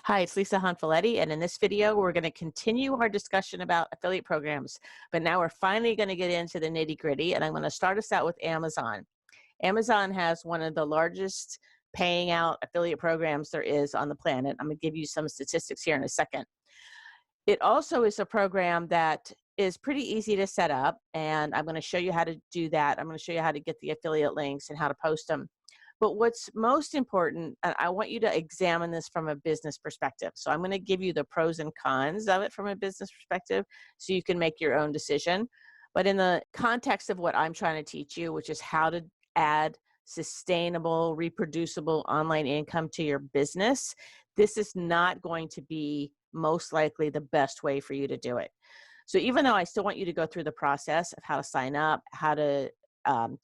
Hi, it's Lisa Hanfileti, and in this video, we're going to continue our discussion about affiliate programs, but now we're finally going to get into the nitty-gritty, and I'm going to start us out with Amazon. Amazon has one of the largest paying out affiliate programs there is on the planet. I'm going to give you some statistics here in a second. It also is a program that is pretty easy to set up, and I'm going to show you how to do that. I'm going to show you how to get the affiliate links and how to post them. But what's most important, and I want you to examine this from a business perspective. So I'm going to give you the pros and cons of it from a business perspective so you can make your own decision. But in the context of what I'm trying to teach you, which is how to add sustainable, reproducible online income to your business, this is not going to be most likely the best way for you to do it. So even though I still want you to go through the process of how to sign up, how to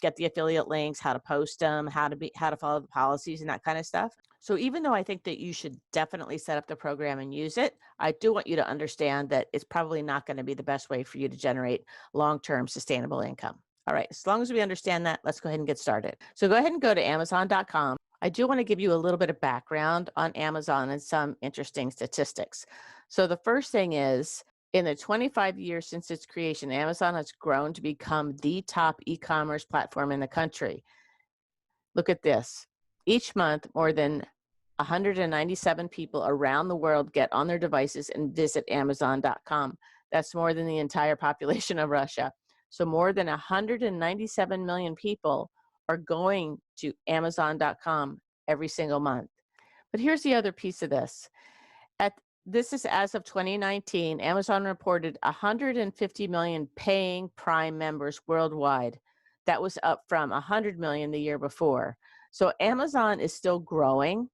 get the affiliate links, how to post them, how to follow the policies and that kind of stuff. So even though I think that you should definitely set up the program and use it, I do want you to understand that it's probably not going to be the best way for you to generate long-term sustainable income. All right, as long as we understand that, let's go ahead and get started. So go ahead and go to Amazon.com. I do want to give you a little bit of background on Amazon and some interesting statistics. So the first thing is, in the 25 years since its creation, Amazon has grown to become the top e-commerce platform in the country. Look at this. Each month, more than 197 people around the world get on their devices and visit Amazon.com. That's more than the entire population of Russia. So more than 197 million people are going to Amazon.com every single month. But here's the other piece of this. This is as of 2019, Amazon reported 150 million paying Prime members worldwide. That was up from 100 million the year before. So Amazon is still growing.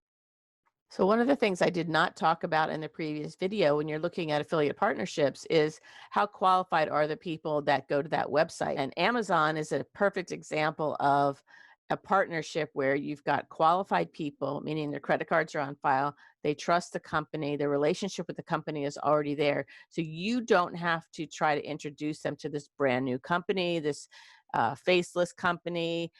So one of the things I did not talk about in the previous video when you're looking at affiliate partnerships is how qualified are the people that go to that website. And Amazon is a perfect example of a partnership where you've got qualified people, meaning their credit cards are on file, they trust the company, their relationship with the company is already there. So you don't have to try to introduce them to this brand new company, this faceless company.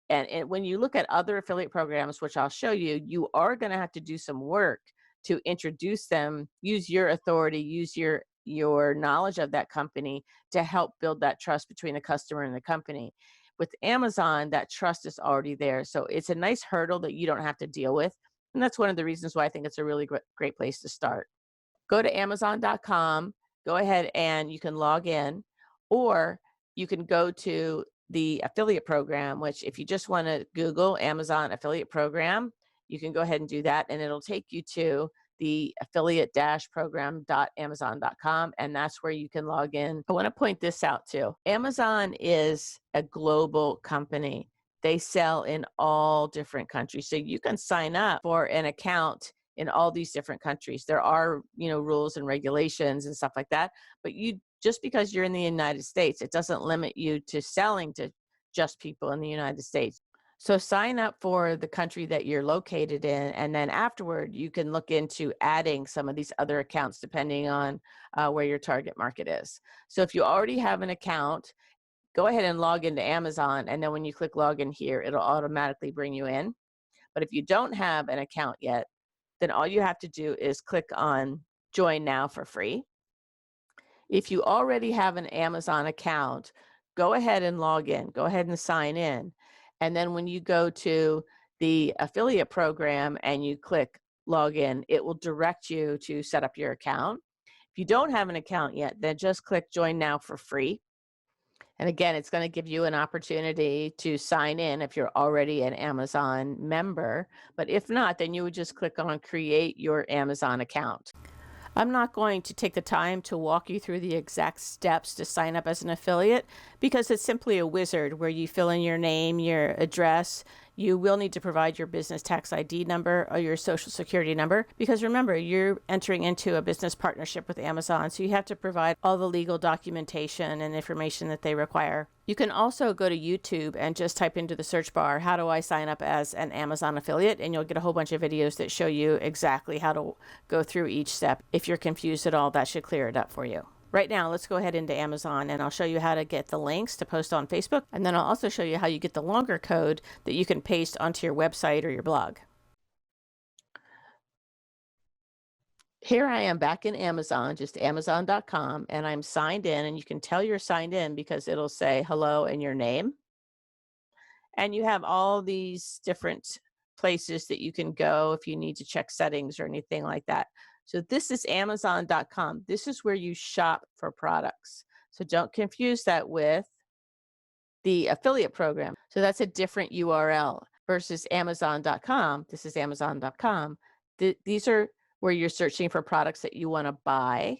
And when you look at other affiliate programs, which I'll show you, you are going to have to do some work to introduce them, use your authority, use your knowledge of that company to help build that trust between the customer and the company. With Amazon, that trust is already there. So it's a nice hurdle that you don't have to deal with. And that's one of the reasons why I think it's a really great place to start. Go to Amazon.com, go ahead and you can log in, or you can go to the affiliate program, which if you just want to Google Amazon affiliate program, you can go ahead and do that. And it'll take you to the affiliate-program.amazon.com, and that's where you can log in. I want to point this out too. Amazon is a global company. They sell in all different countries. So you can sign up for an account in all these different countries. There are, rules and regulations and stuff like that, but just because you're in the United States, it doesn't limit you to selling to just people in the United States. So sign up for the country that you're located in, and then afterward, you can look into adding some of these other accounts depending on where your target market is. So if you already have an account, go ahead and log into Amazon, and then when you click login here, it'll automatically bring you in. But if you don't have an account yet, then all you have to do is click on Join Now for free. If you already have an Amazon account, go ahead and log in. Go ahead and sign in. And then when you go to the affiliate program and you click login, it will direct you to set up your account. If you don't have an account yet, then just click Join Now for free. And again, it's going to give you an opportunity to sign in if you're already an Amazon member. But if not, then you would just click on Create Your Amazon Account. I'm not going to take the time to walk you through the exact steps to sign up as an affiliate because it's simply a wizard where you fill in your name, your address. You will need to provide your business tax ID number or your social security number because remember, you're entering into a business partnership with Amazon, so you have to provide all the legal documentation and information that they require. You can also go to YouTube and just type into the search bar, how do I sign up as an Amazon affiliate? And you'll get a whole bunch of videos that show you exactly how to go through each step. If you're confused at all, that should clear it up for you. Right now, let's go ahead into Amazon and I'll show you how to get the links to post on Facebook. And then I'll also show you how you get the longer code that you can paste onto your website or your blog. Here I am back in Amazon, just Amazon.com, and I'm signed in, and you can tell you're signed in because it'll say hello and your name. And you have all these different places that you can go if you need to check settings or anything like that. So this is Amazon.com. This is where you shop for products. So don't confuse that with the affiliate program. So that's a different URL versus Amazon.com. This is Amazon.com. These are where you're searching for products that you want to buy.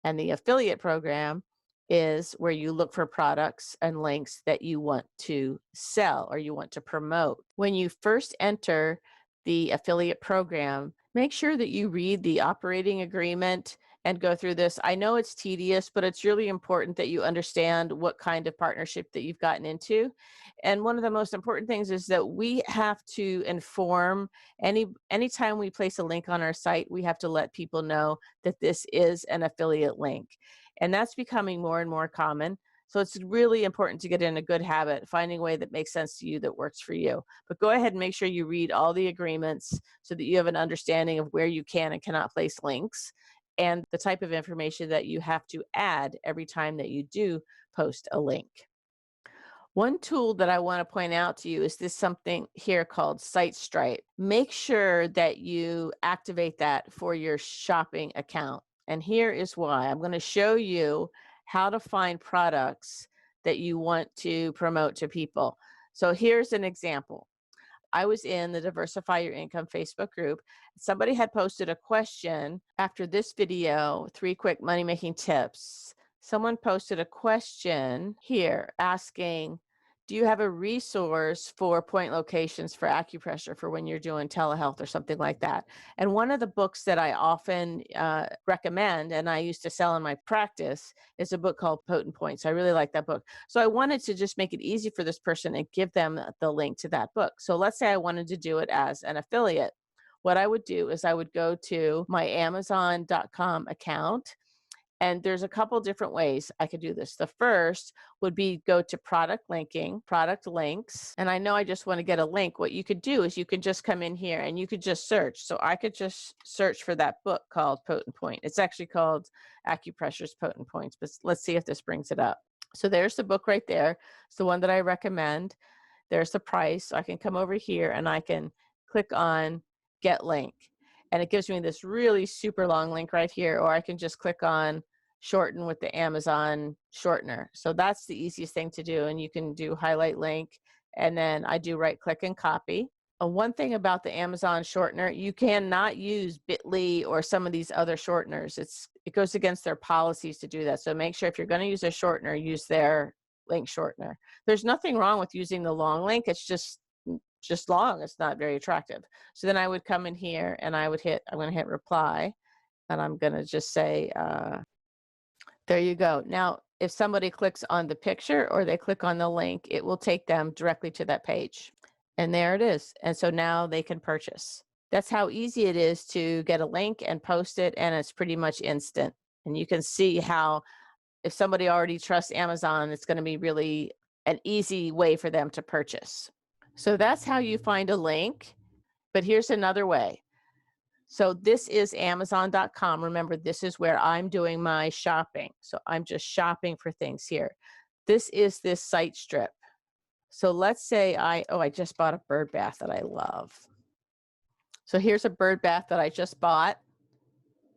And the affiliate program is where you look for products and links that you want to sell or you want to promote. When you first enter the affiliate program, make sure that you read the operating agreement and go through this. I know it's tedious, but it's really important that you understand what kind of partnership that you've gotten into. And one of the most important things is that we have to inform anytime we place a link on our site, we have to let people know that this is an affiliate link. And that's becoming more and more common. So it's really important to get in a good habit, finding a way that makes sense to you, that works for you. But go ahead and make sure you read all the agreements so that you have an understanding of where you can and cannot place links and the type of information that you have to add every time that you do post a link. One tool that I want to point out to you is this something here called SiteStripe. Make sure that you activate that for your shopping account. And here is why. I'm going to show you how to find products that you want to promote to people. So here's an example. I was in the Diversify Your Income Facebook group. Somebody had posted a question after this video, 3 quick money-making tips. Someone posted a question here asking, do you have a resource for point locations for acupressure for when you're doing telehealth or something like that? And one of the books that I often recommend, and I used to sell in my practice, is a book called Potent Points. I really like that book. So I wanted to just make it easy for this person and give them the link to that book. So let's say I wanted to do it as an affiliate. What I would do is I would go to my Amazon.com account. And there's a couple different ways I could do this. The first would be go to product linking, product links. And I know I just want to get a link. What you could do is you could just come in here and you could just search. So I could just search for that book called Potent Point. It's actually called Acupressure's Potent Points, but let's see if this brings it up. So there's the book right there. It's the one that I recommend. There's the price. So I can come over here and I can click on Get Link. And it gives me this really super long link right here, or I can just click on shorten with the Amazon shortener. So that's the easiest thing to do. And you can do highlight link, and then I do right click and copy. One thing about the Amazon shortener, you cannot use Bitly or some of these other shorteners. It goes against their policies to do that. So make sure if you're going to use a shortener, use their link shortener. There's nothing wrong with using the long link. It's just long. It's not very attractive. So then I would come in here and I'm going to hit reply, and I'm going to just say, there you go. Now, if somebody clicks on the picture or they click on the link, it will take them directly to that page. And there it is. And so now they can purchase. That's how easy it is to get a link and post it, and it's pretty much instant. And you can see how if somebody already trusts Amazon, it's going to be really an easy way for them to purchase. So that's how you find a link. But here's another way. So this is Amazon.com. Remember, this is where I'm doing my shopping. So I'm just shopping for things here. This is this site strip. So let's say I just bought a bird bath that I love. So here's a bird bath that I just bought.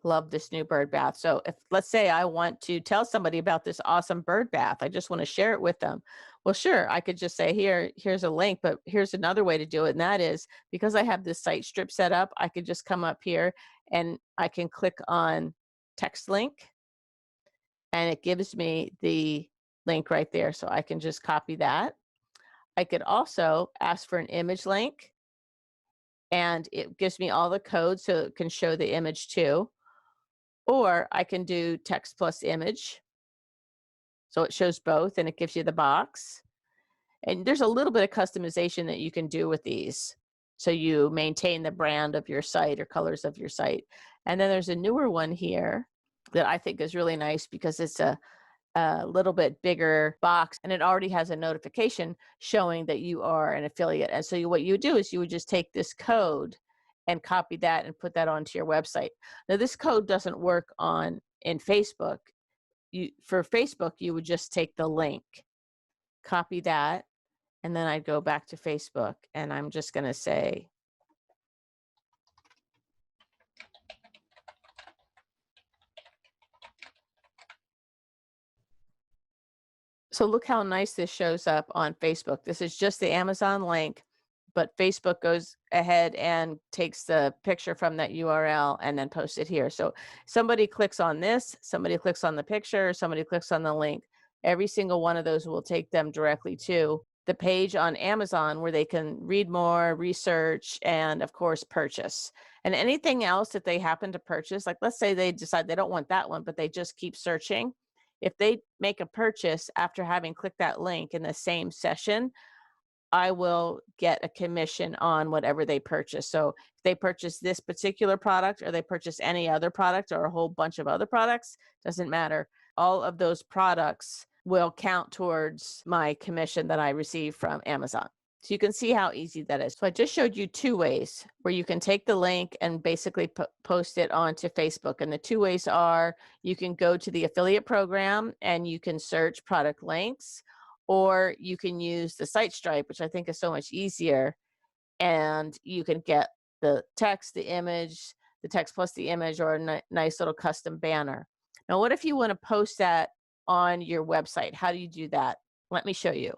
Love this new bird bath. So if let's say I want to tell somebody about this awesome bird bath, I just want to share it with them. Well, sure, I could just say, here's a link, but here's another way to do it. And that is because I have this site strip set up, I could just come up here and I can click on text link, and it gives me the link right there. So I can just copy that. I could also ask for an image link, and it gives me all the codes so it can show the image too. Or I can do text plus image. So it shows both and it gives you the box. And there's a little bit of customization that you can do with these. So you maintain the brand of your site or colors of your site. And then there's a newer one here that I think is really nice because it's a little bit bigger box, and it already has a notification showing that you are an affiliate. And so what you would do is you would just take this code and copy that and put that onto your website. Now, this code doesn't work in Facebook. For Facebook, you would just take the link, copy that, and then I'd go back to Facebook, and I'm just going to say, so look how nice this shows up on Facebook. This is just the Amazon link, but Facebook goes ahead and takes the picture from that URL and then posts it here. So somebody clicks on this, somebody clicks on the picture, somebody clicks on the link. Every single one of those will take them directly to the page on Amazon where they can read more, research, and of course, purchase. And anything else that they happen to purchase, like let's say they decide they don't want that one, but they just keep searching. If they make a purchase after having clicked that link in the same session, I will get a commission on whatever they purchase. So if they purchase this particular product or they purchase any other product or a whole bunch of other products, doesn't matter. All of those products will count towards my commission that I receive from Amazon. So you can see how easy that is. So I just showed you 2 ways where you can take the link and basically post it onto Facebook. And the 2 ways are you can go to the affiliate program and you can search product links, or you can use the site stripe, which I think is so much easier. And you can get the text, the image, the text plus the image, or a nice little custom banner. Now, what if you want to post that on your website? How do you do that? Let me show you.